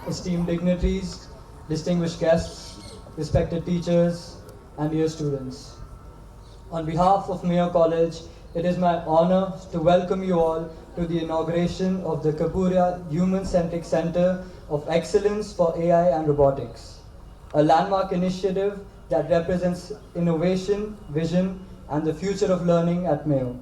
esteemed dignitaries, distinguished guests, respected teachers, and dear students. On behalf of Mayo College, it is my honor to welcome you all to the inauguration of the Kapuria Human-Centric Centre of Excellence for AI and Robotics, a landmark initiative that represents innovation, vision, and the future of learning at Mayo.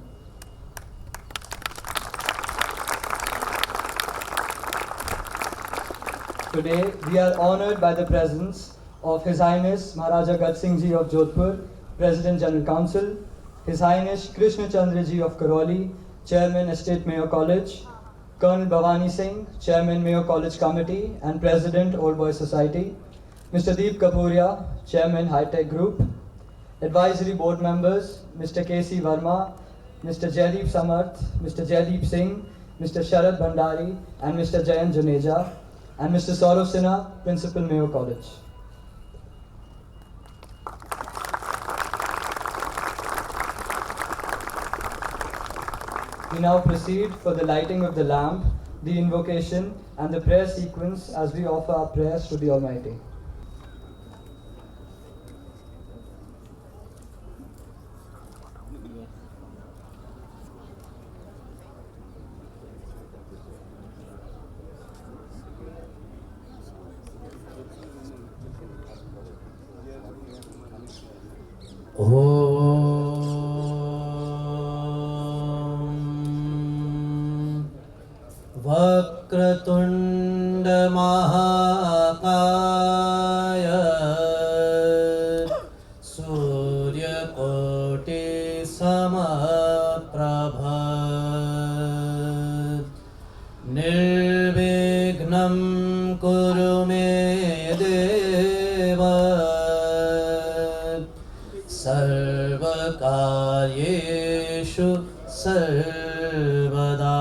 Today, we are honored by the presence of His Highness Maharaja Gat Singh Ji of Jodhpur, President General Council, His Highness Krishna Chandra Ji of Karoli, Chairman Estate Mayo College, Colonel Bhavani Singh, Chairman Mayo College Committee and President Old Boys Society, Mr. Deep Kapuria, Chairman High Tech Group, Advisory Board Members, Mr. K.C. Verma, Mr. Jaideep Samarth, Mr. Jaideep Singh, Mr. Sharad Bhandari, and Mr. Jayant Juneja, and Mr. Saurav Sinha, Principal Mayo College. We now proceed for the lighting of the lamp, the invocation, and the prayer sequence as we offer our prayers to the Almighty. वक्रतुण्ड महाकाय सूर्यकोटि समप्रभ निर्विघ्नं कुरु मे देव सर्वकार्येषु सर्वदा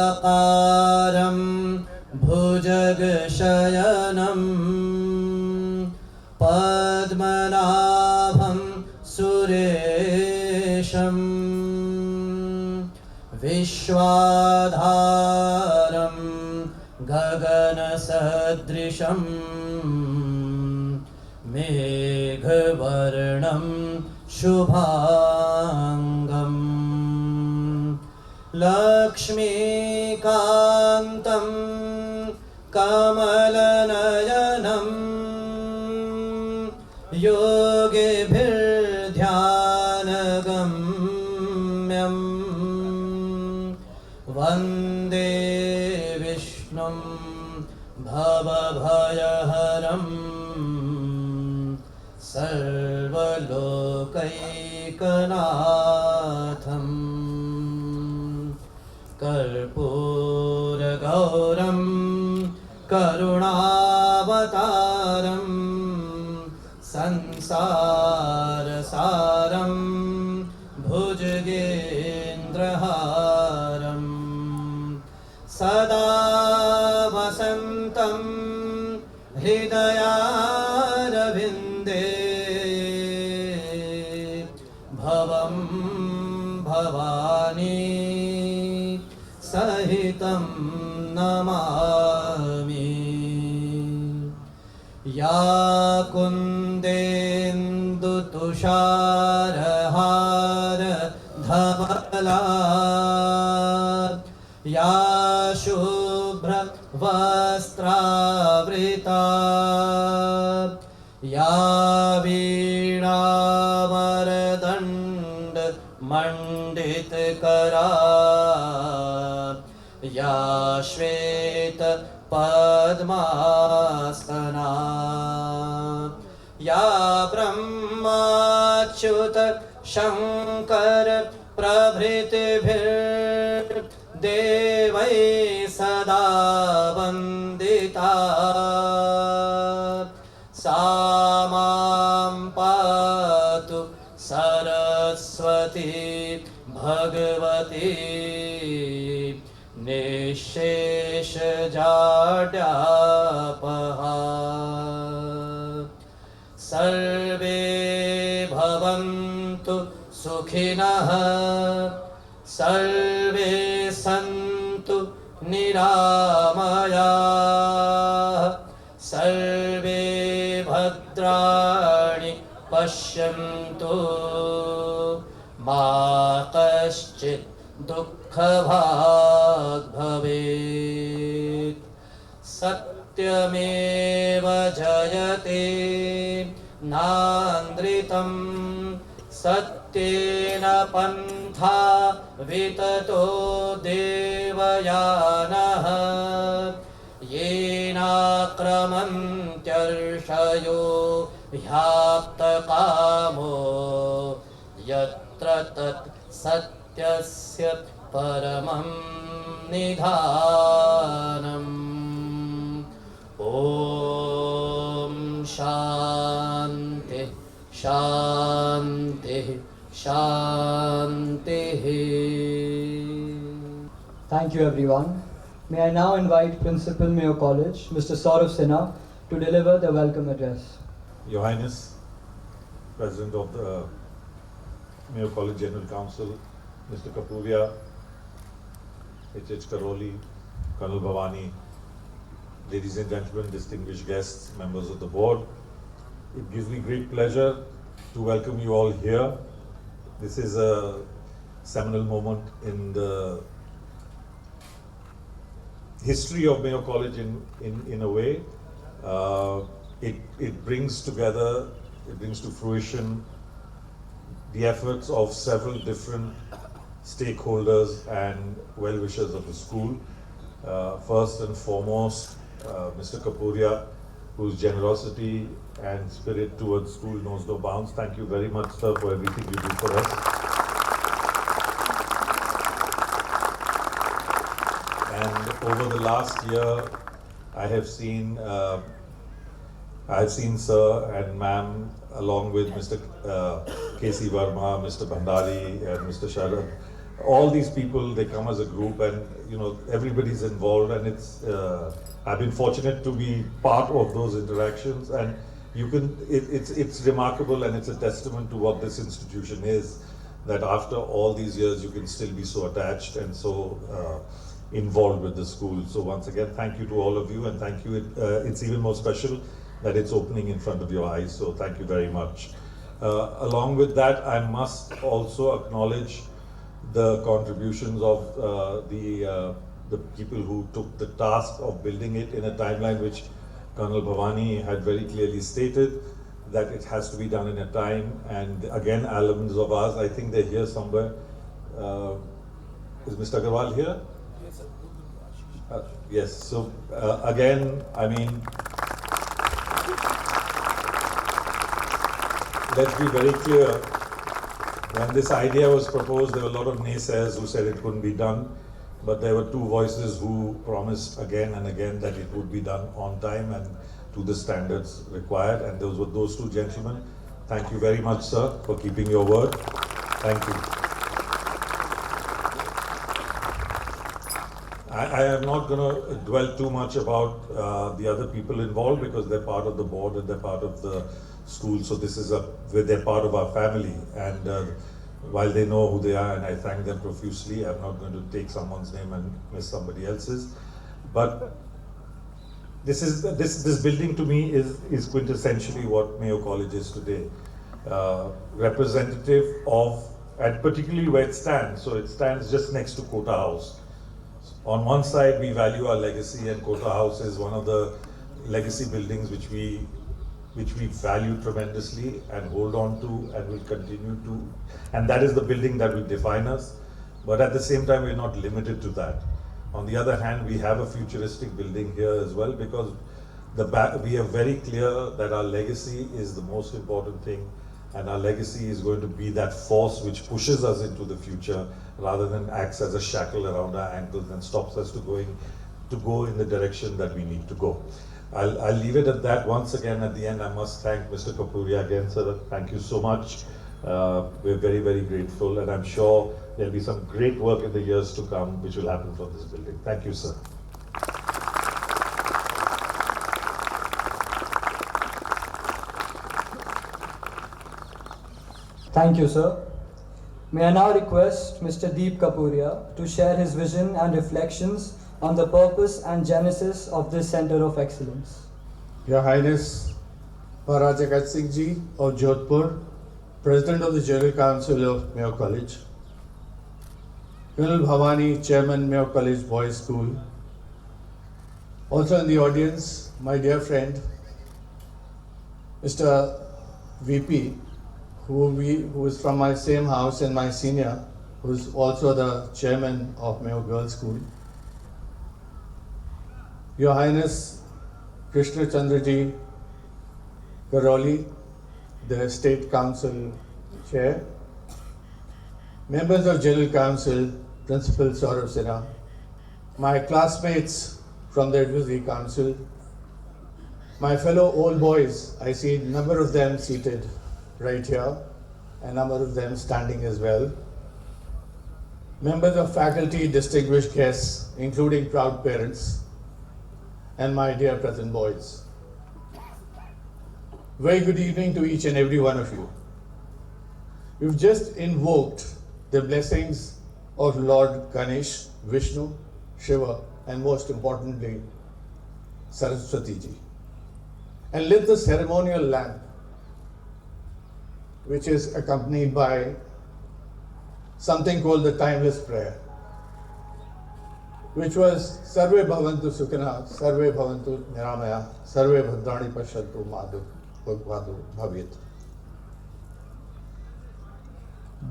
शान्ताकारं भुजगशयनं पद्मनाभं सुरेशं विश्वाधारं गगनसदृशं मेघवर्णं शुभाङ्गम् लक्ष्मीकान्तं कमलनयनं योगिभिर्ध्यानगम्यं वन्दे विष्णुं भवभयहरं सर्वलोकैकनाथम् कर्पूरगौरं करुणावतारं संसारसारं भुजगेन्द्रहारं सदा वसन्तं हृदयारविन्दे भवं भवानी सहितं नमामि या कुन्देन्दुतुषारहार धवला या शुभ्रवस्त्रावृता या वीणावरदण्डमण्डितकरा या श्वेत पद्मासना या ब्रह्माच्युत शंकर प्रभृतिभिर्देवैः सदा वन्दिता सा मां पातु सरस्वती भगवती निःशेषजाड्यापहा सर्वे भवन्तु सुखिनः सर्वे सन्तु निरामयाः सर्वे भद्राणि पश्यन्तु मा कश्चित् दुःखभाग् भवेत् सत्यमेव जयते नान्द्रितं सत्येन पन्था विततो देवयानः येनाक्रमन्त्यर्षयो ह्याप्तकामो यत्र तत् सत्यस्य परमं निधानम् ॐ शान्ति शान्ति शान्तिः. Thank you, everyone. May I now invite Principal Mayo College, Mr. Saurav Sinha, to deliver the welcome address. Your Highness, President of the Mayo College General Council, Mr. Kapuria, H.H. Karoli, Colonel Bhavani, ladies and gentlemen, distinguished guests, members of the board, it gives me great pleasure to welcome you all here. This is a seminal moment in the history of Mayo College in a way. It brings together, it brings to fruition the efforts of several different stakeholders and well-wishers of the school. First and foremost, Mr. Kapuria, whose generosity and spirit towards school knows no bounds. Thank you very much, sir, for everything you do for us. And over the last year, I have seen sir and ma'am, along with Mr. K.C. Verma, Mr. Bhandari, and Mr. Sharad. All these people, they come as a group, and everybody's involved, and I've been fortunate to be part of those interactions, and it's remarkable, and it's a testament to what this institution is, that after all these years you can still be so attached and so involved with the school. So once again, thank you to all of you, and thank you. It's even more special that it's opening in front of your eyes, so thank you very much. Along with that, I must also acknowledge the contributions of the people who took the task of building it in a timeline which Colonel Bhavani had very clearly stated, that it has to be done in a time. And again, alums of ours, I think they're here somewhere. Is Mr. Agarwal here? Yes, sir. Yes, so again, I mean, let's be very clear. When this idea was proposed, there were a lot of naysayers who said it couldn't be done, but there were two voices who promised again and again that it would be done on time and to the standards required, and those were those two gentlemen. Thank you very much, sir, for keeping your word. Thank you. I am not going to dwell too much about the other people involved, because they're part of the board and they're part of the school, so this is they're part of our family, and while they know who they are, and I thank them profusely, I'm not going to take someone's name and miss somebody else's. But this building to me is quintessentially what Mayo College is today, representative of, and particularly where it stands. So it stands just next to Kota House. On one side, we value our legacy, and Kota House is one of the legacy buildings which we value tremendously and hold on to and will continue to, and that is the building that will define us. But at the same time, we're not limited to that. On the other hand, we have a futuristic building here as well, because we are very clear that our legacy is the most important thing, and our legacy is going to be that force which pushes us into the future rather than acts as a shackle around our ankles and stops us to go in the direction that we need to go. I'll leave it at that. Once again, at the end, I must thank Mr. Kapuria again, sir. Thank you so much. We're very, very grateful, and I'm sure there'll be some great work in the years to come which will happen from this building. Thank you, sir. Thank you, sir. May I now request Mr. Deep Kapuria to share his vision and reflections on the purpose and genesis of this Centre of Excellence. Your Highness Maharaja Gat Singh Ji of Jodhpur, President of the General Council of Mayo College, Colonel Bhavani, Chairman, Mayo College Boys School. Also in the audience, my dear friend, Mr. VP, who is from my same house and my senior, who is also the Chairman of Mayo Girls School. Your Highness Krishna Chandraji Karoli, the State Council Chair, members of General Council, Principal Saurav Sinha, my classmates from the Advisory Council, my fellow old boys, I see a number of them seated right here, a number of them standing as well, members of faculty, distinguished guests, including proud parents, and my dear present boys. Very good evening to each and every one of you. We've just invoked the blessings of Lord Ganesh, Vishnu, Shiva, and most importantly, Saraswati Ji. And lit the ceremonial lamp, which is accompanied by something called the timeless prayer, which was Sarve Bhavantu Sukhina, Sarve Bhavantu Niramaya, Sarve Bhadrani Pashantu Madhu Bhagvadu Bhavit.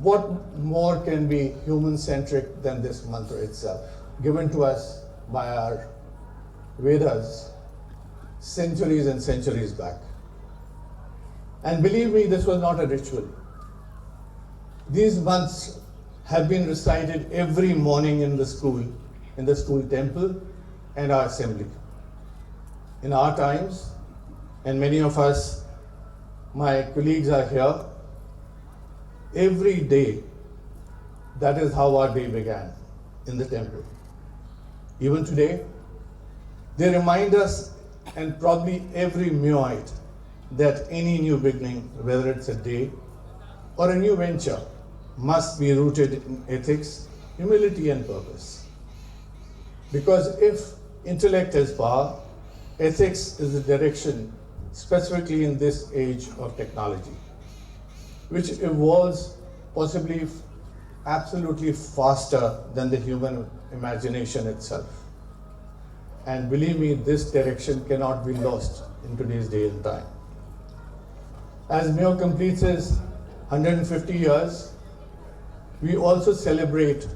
What more can be human-centric than this mantra itself, given to us by our Vedas centuries and centuries back? And believe me, this was not a ritual. These mantras have been recited every morning in the school temple and our assembly. In our times, and many of us, my colleagues are here, every day, that is how our day began, in the temple. Even today, they remind us, and probably every Mayoite, that any new beginning, whether it's a day or a new venture, must be rooted in ethics, humility, and purpose. Because if intellect has power, ethics is the direction, specifically in this age of technology, which evolves possibly absolutely faster than the human imagination itself. And believe me, this direction cannot be lost in today's day and time. As Mayo completes his 150 years, we also celebrate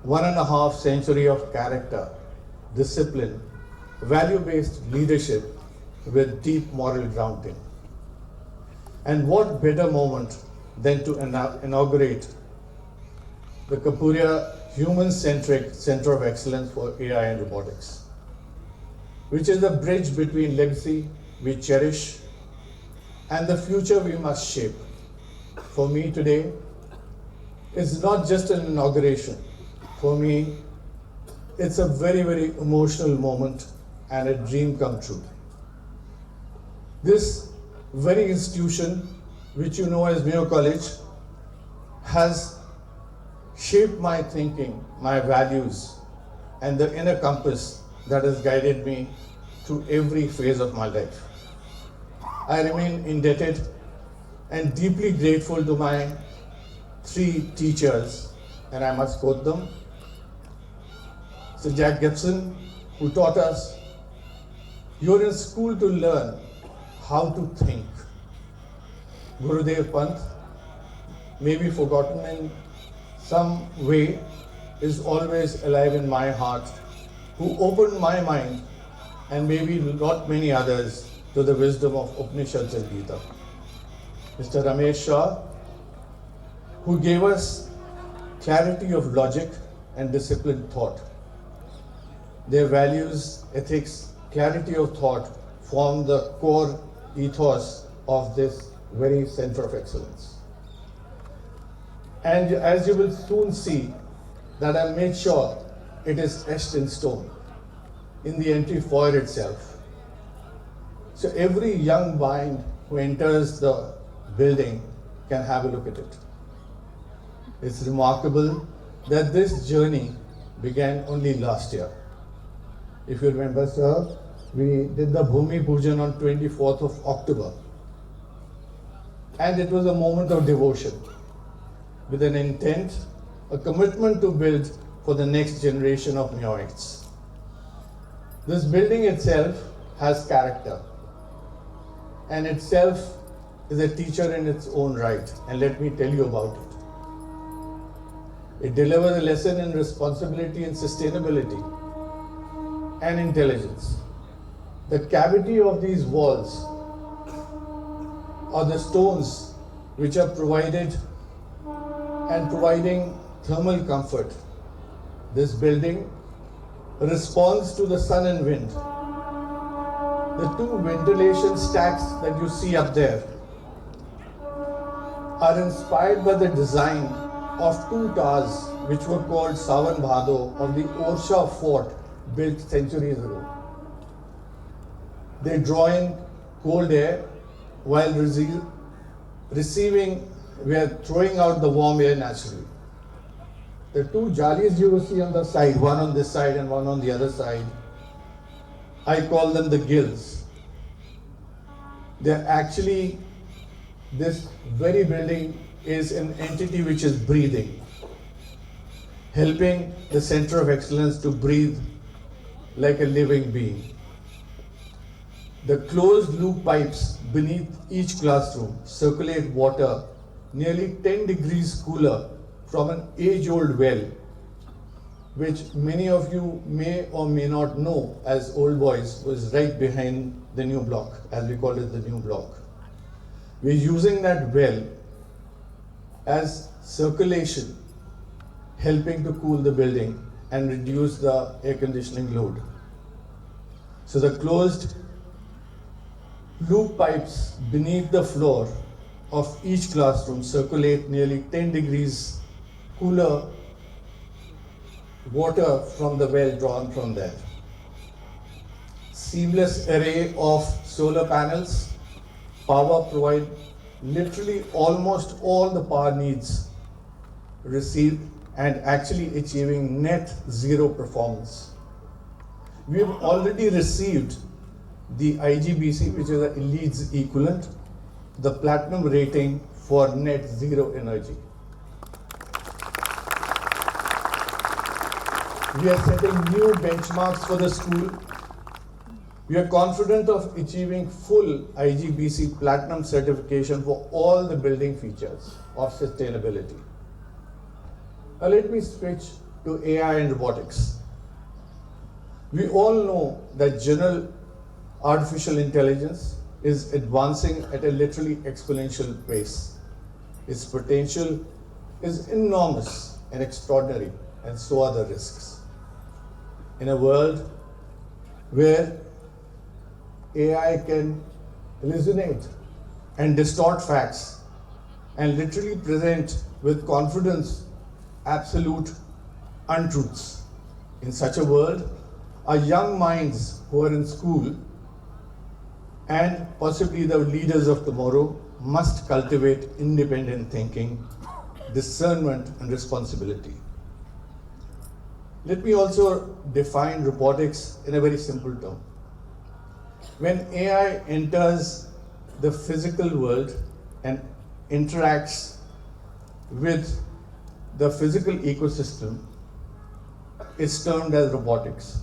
1.5 century of character, discipline, value-based leadership with deep moral grounding. And what better moment than to inaugurate the Kapuria Human-Centric Center of Excellence for AI and Robotics, which is the bridge between legacy we cherish and the future we must shape. For me today, it's not just an inauguration. For me, it's a very, very emotional moment and a dream come true. This very institution, which you know as Mayo College, has shaped my thinking, my values, and the inner compass that has guided me through every phase of my life. I remain indebted and deeply grateful to my 3 teachers, and I must quote them. Sir Jack Gibson, who taught us, "You're in school to learn how to think." Gurudev Pant, may be forgotten in some way, is always alive in my heart, who opened my mind, and maybe not many others, to the wisdom of Upanishads and Gita. Mr. Ramesh Shah, who gave us clarity of logic and disciplined thought. Their values, ethics, clarity of thought form the core ethos of this very Center of Excellence. And as you will soon see, that I made sure it is etched in stone in the entry foyer itself. So every young mind who enters the building can have a look at it. It's remarkable that this journey began only last year. If you remember, sir, we did the Bhumi Pujan on 24th of October. And it was a moment of devotion with an intent, a commitment to build for the next generation of Mayoites. This building itself has character and itself is a teacher in its own right, and let me tell you about it. It delivers a lesson in responsibility and sustainability and intelligence. The cavity of these walls are the stones which are providing thermal comfort. This building responds to the sun and wind. The two ventilation stacks that you see up there are inspired by the design of two towers which were called Sawan Bhado of the Orsha fort built centuries ago. They draw in cold air while we are throwing out the warm air naturally. The two jalis you will see on the side, one on this side and one on the other side, I call them the gills. They're actually, this very building is an entity which is breathing, helping the Center of Excellence to breathe like a living being. The closed loop pipes beneath each classroom circulate water nearly 10 degrees cooler from an age-old well, which many of you may or may not know as old boys was right behind the new block, as we call it the new block. We're using that well as circulation, helping to cool the building and reduce the air conditioning load. So the closed loop pipes beneath the floor of each classroom circulate nearly 10 degrees cooler water from the well drawn from there. Seamless array of solar panels, power provide literally almost all the power needs received and actually achieving net zero performance. We have already received the IGBC, which is the LEED's equivalent, the platinum rating for net zero energy. We are setting new benchmarks for the school. We are confident of achieving full IGBC platinum certification for all the building features of sustainability. Now let me switch to AI and robotics. We all know that general artificial intelligence is advancing at a literally exponential pace. Its potential is enormous and extraordinary, and so are the risks. In a world where AI can hallucinate and distort facts and literally present with confidence absolute untruths. In such a world, our young minds who are in school and possibly the leaders of tomorrow must cultivate independent thinking, discernment, and responsibility. Let me also define robotics in a very simple term. When AI enters the physical world and interacts with the physical ecosystem, it's termed as robotics.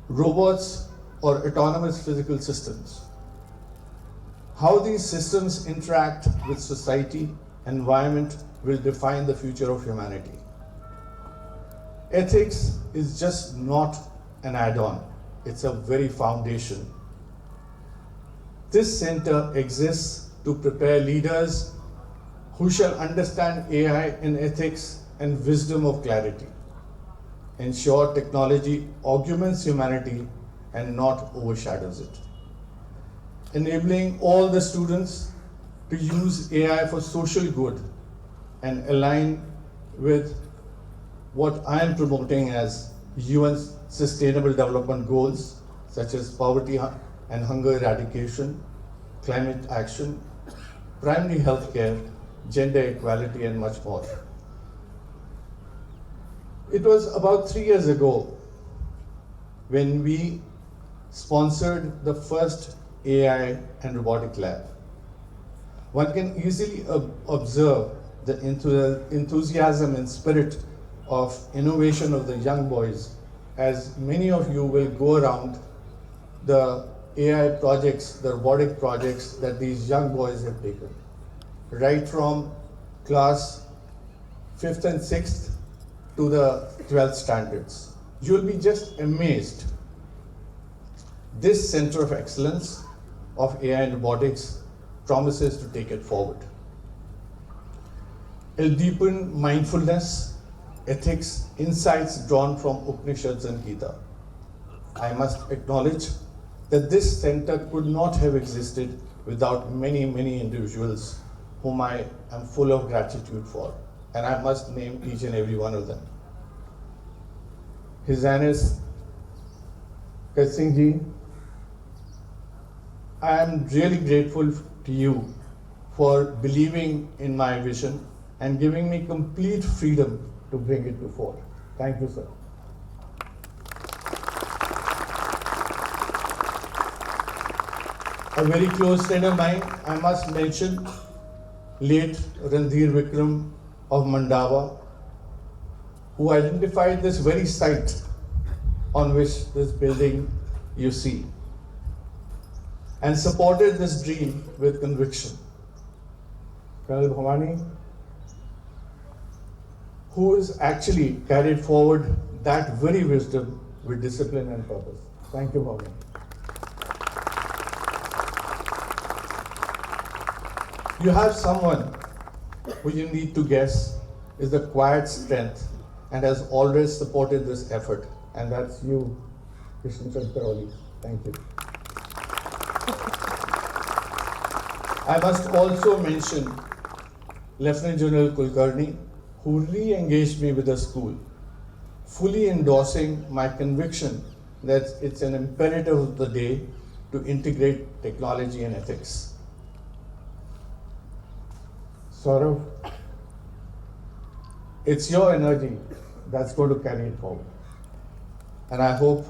Robots or autonomous physical systems. How these systems interact with society, environment will define the future of humanity. Ethics is just not an add-on, it's a very foundation. This center exists to prepare leaders who shall understand AI in ethics and wisdom of clarity, ensure technology augments humanity and not overshadows it, enabling all the students to use AI for social good and align with what I am promoting as UN's Sustainable Development Goals, such as poverty and hunger eradication, climate action, primary health care, gender equality, and much more. It was about 3 years ago when we sponsored the first AI and robotic lab. One can easily observe the enthusiasm and spirit of innovation of the young boys, as many of you will go around the AI projects, the robotic projects that these young boys have taken, right from class 5th and 6th to the 12th standards. You'll be just amazed. This Center of Excellence of AI and Robotics promises to take it forward. It'll deepen mindfulness, ethics, insights drawn from Upanishads and Gita. I must acknowledge that this center could not have existed without many, many individuals whom I am full of gratitude for, and I must name each and every one of them. His Highness Katsing Ji, I am really grateful to you for believing in my vision and giving me complete freedom to bring it to fore. Thank you, sir. A very close friend of mine, I must mention, late Randhir Vikram of Mandava, who identified this very site on which this building you see, and supported this dream with conviction. Colonel Bhavani, who has actually carried forward that very wisdom with discipline and purpose. Thank you, Bhavani. You have someone who you need to guess is the quiet strength and has always supported this effort, and that's you, Krishna Karoli. Thank you. I must also mention Lieutenant General Kulkarni, who re-engaged me with the school, fully endorsing my conviction that it's an imperative of the day to integrate technology and ethics. Saurav, it's your energy that's going to carry it forward. And I hope,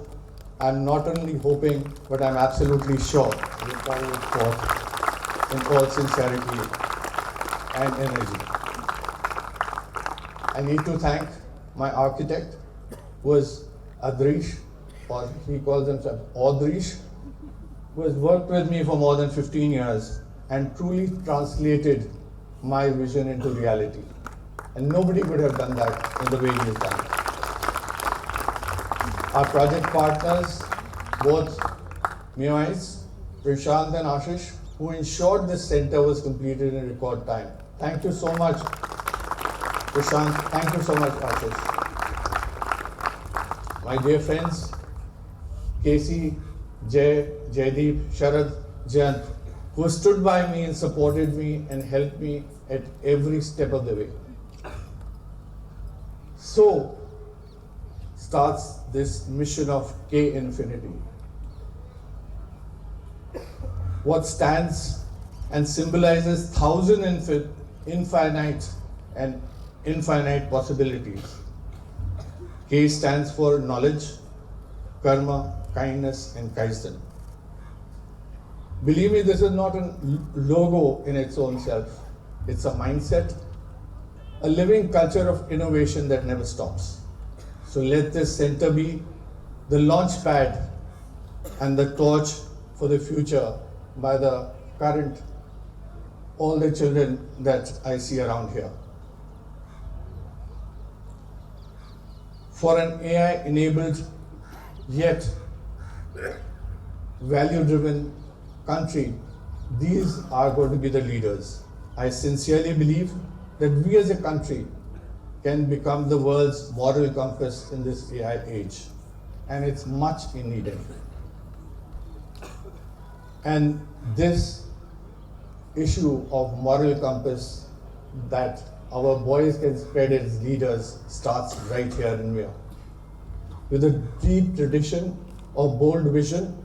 I'm not only hoping, but I'm absolutely sure you'll carry it forth in all sincerity and energy. I need to thank my architect, who is Adrish, or he calls himself Audrish, who has worked with me for more than 15 years and truly translated my vision into reality. And nobody would have done that in the way he has done it. Our project partners, both Mayoites, Prashant and Ashish, who ensured this center was completed in record time. Thank you so much, Prashant. Thank you so much, Ashish. My dear friends, Casey, Jay, Jaydeep, Sharad, Jayant, who stood by me and supported me and helped me at every step of the way. So starts this mission of K Infinity. What stands and symbolizes infinite and infinite possibilities. K stands for knowledge, karma, kindness, and kaizen. Believe me, this is not a logo in its own self. It's a mindset, a living culture of innovation that never stops. So let this center be the launch pad and the torch for the future by the current, all the children that I see around here. For an AI-enabled yet value-driven country, these are going to be the leaders. I sincerely believe that we as a country can become the world's moral compass in this AI age, and it's much in need. And this issue of moral compass that our boys can spread as leaders starts right here in Mayo, with a deep tradition of bold vision,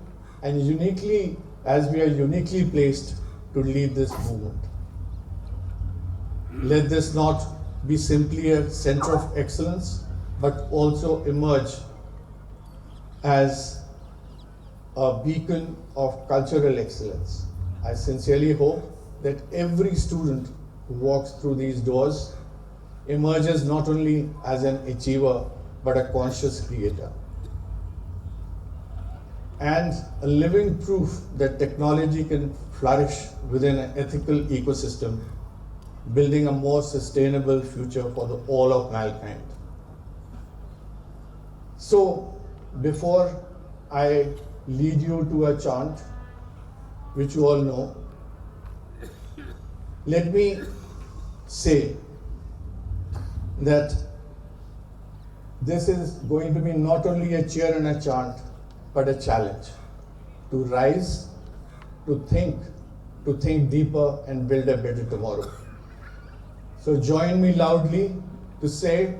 and uniquely, as we are uniquely placed to lead this movement. Let this not be simply a center of excellence, but also emerge as a beacon of cultural excellence. I sincerely hope that every student who walks through these doors emerges not only as an achiever but a conscious creator and a living proof that technology can flourish within an ethical ecosystem, building a more sustainable future for all of mankind. So, before I lead you to a chant, which you all know, let me say that this is going to be not only a cheer and a chant, but a challenge to rise, to think deeper and build a better tomorrow. So join me loudly to say,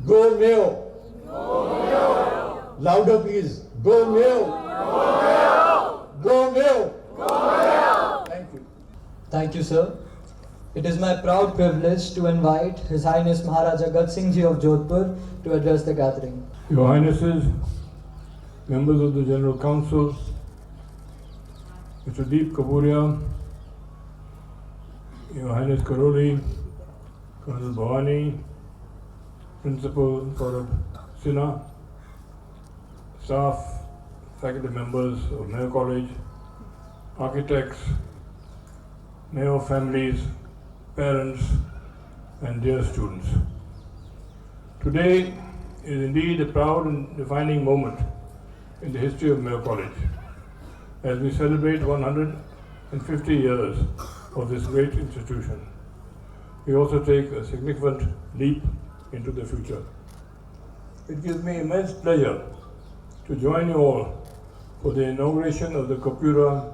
Go Mayo! Go Mayo! Louder please, Go Mayo! Go Mayo! Go Mayo! Go Mayo! Thank you. Thank you, sir. It is my proud privilege to invite His Highness Maharaja Gat Singh Ji of Jodhpur to address the gathering. Your Highnesses, members of the General Council, Mr. Deep Kapuria, Your Highness Karoli, Colonel Bhavani, Principal Saurabh Sinha, staff, faculty members of Mayo College, architects, Mayo families, parents, and dear students. Today is indeed a proud and defining moment in the history of Mayo College as we celebrate 150 years of this great institution. We also take a significant leap into the future. It gives me immense pleasure to join you all for the inauguration of the Kapuria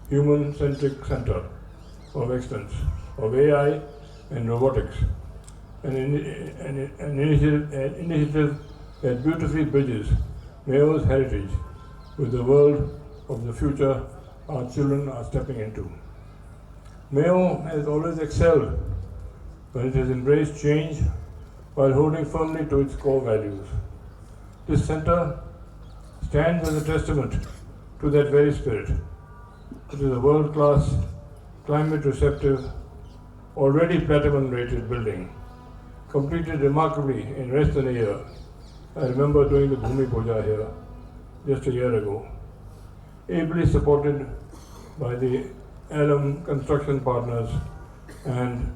Human-Centric Centre of Excellence of AI and Robotics, an initiative that beautifully bridges Mayo's heritage with the world of the future our children are stepping into. Mayo has always excelled when it has embraced change while holding firmly to its core values. This centre stands as a testament to that very spirit. It is a world-class, climate-receptive, already platinum-rated building, completed remarkably in less than a year. I remember doing the Bhumi Puja here just a year ago, ably supported by the alum construction partners and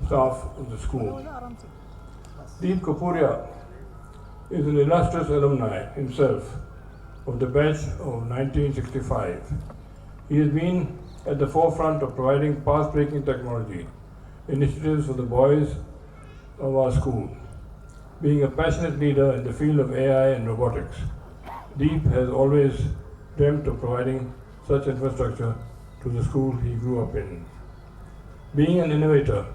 staff of the school. Deep Kapuria is an illustrious alumni himself of the batch of 1965. He has been at the forefront of providing path-breaking technology initiatives for the boys of our school. Being a passionate leader in the field of AI and robotics, Deep has always dreamt of providing such infrastructure to the school he grew up in. Being an innovator,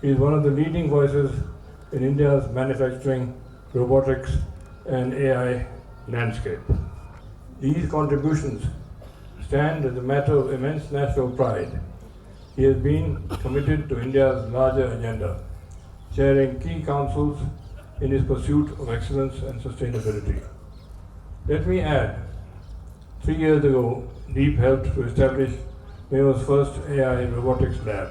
he is one of the leading voices in India's manufacturing, robotics, and AI landscape. These contributions stand as a matter of immense national pride. He has been committed to India's larger agenda, chairing key councils in his pursuit of excellence and sustainability. Let me add, 3 years ago, Deep helped to establish Mayo's first AI robotics lab.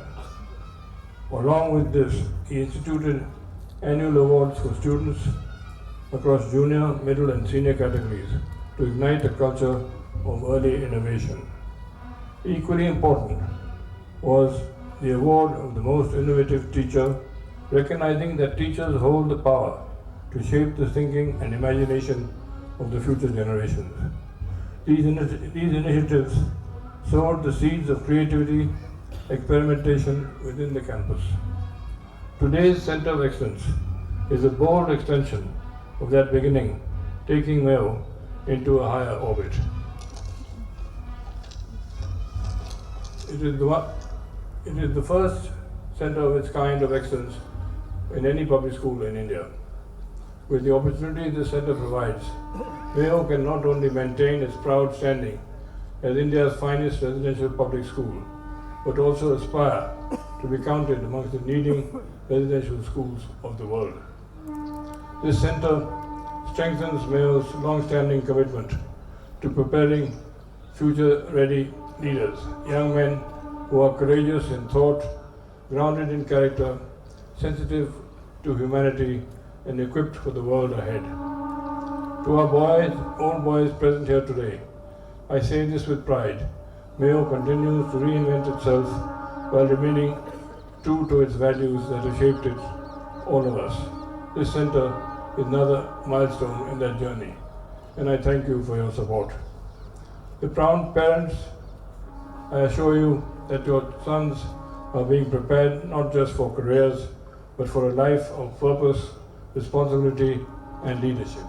Along with this, he instituted annual awards for students across junior, middle, and senior categories to ignite a culture of early innovation. Equally important was the award of the most innovative teacher, recognizing that teachers hold the power to shape the thinking and imagination of the future generations. These initiatives sowed the seeds of creativity, experimentation within the campus. Today's Centre of Excellence is a bold extension of that beginning, taking Mayo into a higher orbit. It is the first centre of its kind of excellence in any public school in India. With the opportunity this centre provides, Mayo can not only maintain its proud standing as India's finest residential public school, but also aspire to be counted amongst the leading residential schools of the world. This centre strengthens Mayo's long-standing commitment to preparing future-ready leaders, young men who are courageous in thought, grounded in character, sensitive to humanity, and equipped for the world ahead. To our own boys present here today, I say this with pride. Mayo continues to reinvent itself while remaining true to its values that have shaped it, all of us. This center is another milestone in that journey, and I thank you for your support. The proud parents, I assure you that your sons are being prepared not just for careers, but for a life of purpose, responsibility, and leadership.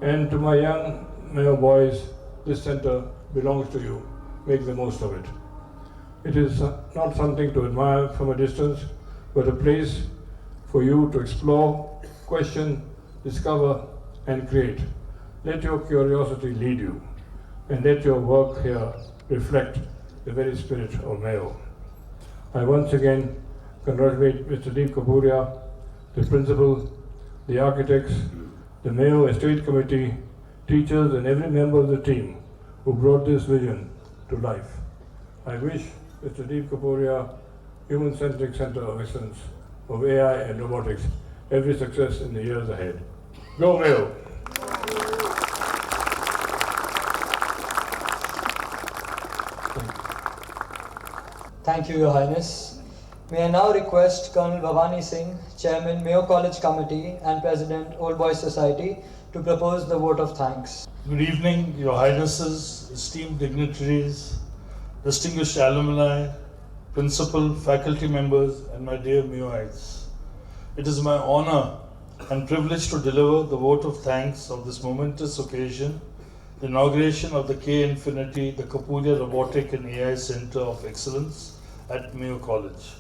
And to my young Mayo boys, this center belongs to you. Make the most of it. It is not something to admire from a distance, but a place for you to explore, question, discover, and create. Let your curiosity lead you, and let your work here reflect the very spirit of Mayo. I once again congratulate Mr. Deep Kapuria, the principal, the architects, the Mayo Estate Committee, teachers, and every member of the team who brought this vision to life. I wish Mr. Deep Kapuria, Human-Centric Centre of Excellence of AI and Robotics, every success in the years ahead. Go Mayo! Thank you, Your Highness. May I now request Colonel Bhavani Singh, Chairman, Mayo College Committee and President, Old Boys Society, to propose the vote of thanks. Good evening, Your Highnesses, esteemed dignitaries, distinguished alumni, principal, faculty members, and my dear Mayoites. It is my honor and privilege to deliver the vote of thanks of this momentous occasion, the inauguration of the K Infinity, the Kapuria Robotic and AI Centre of Excellence at Mayo College.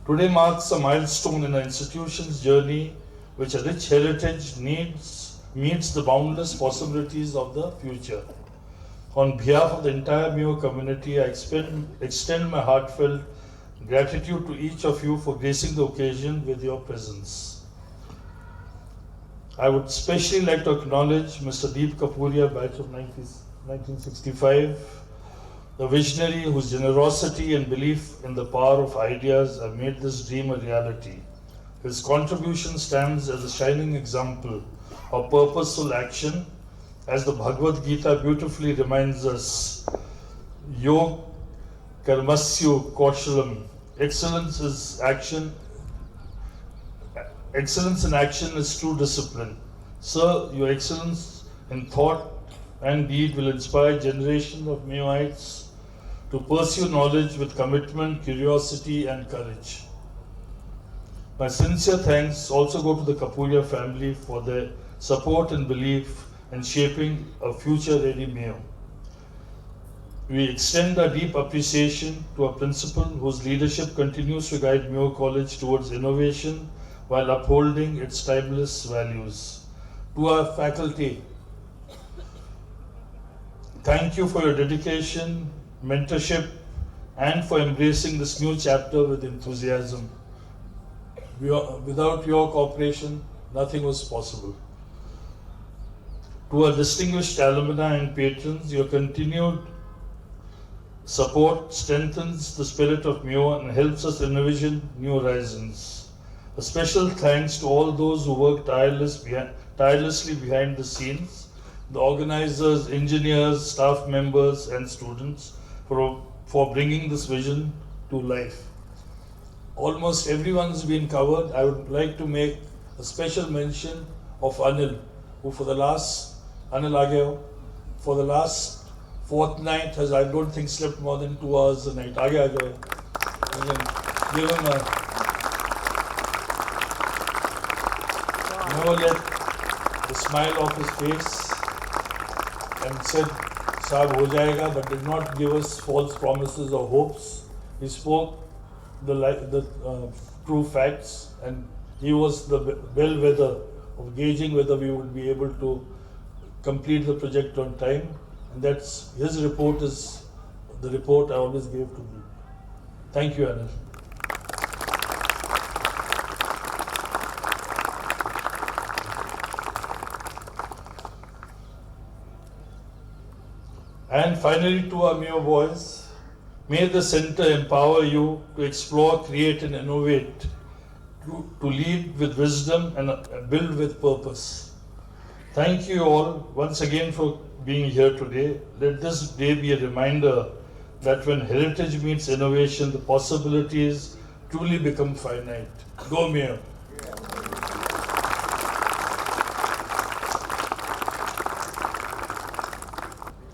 Today marks a milestone in our institution's journey, which a rich heritage meets the boundless possibilities of the future. On behalf of the entire Mayo community, I extend my heartfelt gratitude to each of you for gracing the occasion with your presence. I would especially like to acknowledge Mr. Deep Kapuria, batch of 1965, the visionary whose generosity and belief in the power of ideas have made this dream a reality. His contribution stands as a shining example of purposeful action, as the Bhagavad Gita beautifully reminds us, Yog Karmasyu Kaushalam. Excellence in action is true discipline. Sir, your excellence in thought and deed will inspire generations of Mayoites to pursue knowledge with commitment, curiosity, and courage. My sincere thanks also go to the Kapuria family for their support and belief in shaping a future-ready Mayo. We extend our deep appreciation to our principal, whose leadership continues to guide Mayo College towards innovation while upholding its timeless values. To our faculty, thank you for your dedication, mentorship, and for embracing this new chapter with enthusiasm. Without your cooperation, nothing was possible. To our distinguished alumni and patrons, your continued support strengthens the spirit of Mayo and helps us envision new horizons. A special thanks to all those who work tirelessly behind the scenes, the organizers, engineers, staff members, and students for bringing this vision to life. Almost everyone's been covered. I would like to make a special mention of Anil, who for the last fortnight has, I don't think, slept more than 2 hours a night. Give him a... Never let the smile off his face and said, Saab ho jayega, but did not give us false promises or hopes. He spoke the true facts, and he was the bellwether of gauging whether we would be able to complete the project on time. And that's his report is the report I always gave to you. Thank you, Anil. And finally, to our Mayo boys, may the center empower you to explore, create, and innovate, to lead with wisdom and build with purpose. Thank you all once again for being here today. Let this day be a reminder that when heritage meets innovation, the possibilities truly become finite. Go Mayo!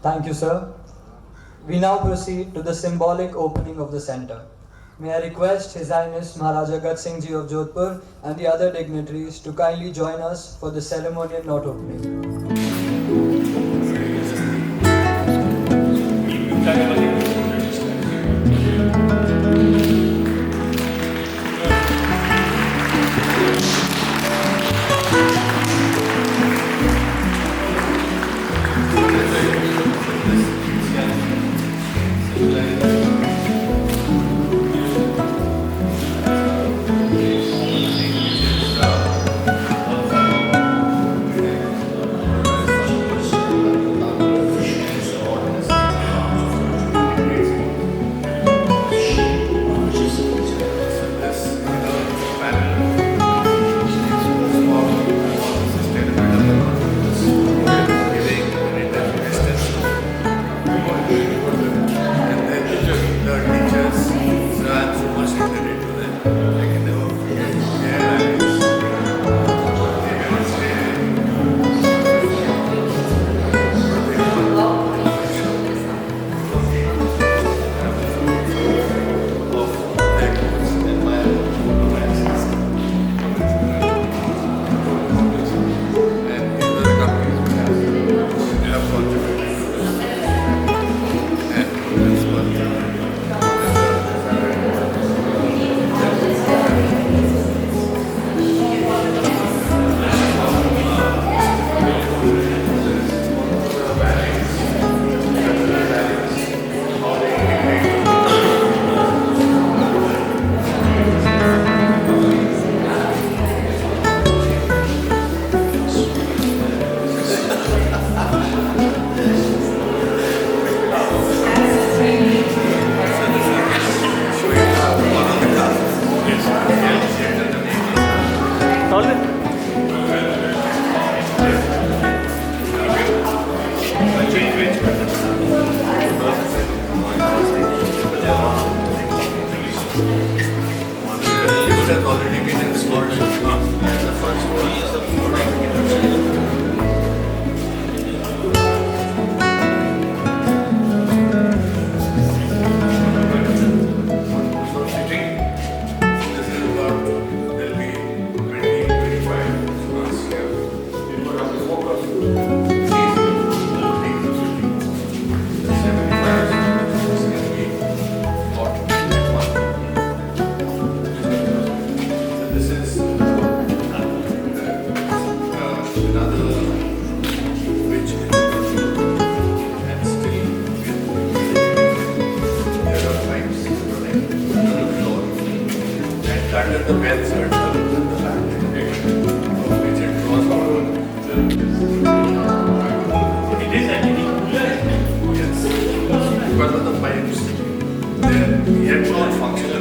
Thank you, sir. We now proceed to the symbolic opening of the center. May I request His Highness Maharaja Gat Singh Ji of Jodhpur and the other dignitaries to kindly join us for the ceremonial note opening. Because of the pipes, they're yet not functional.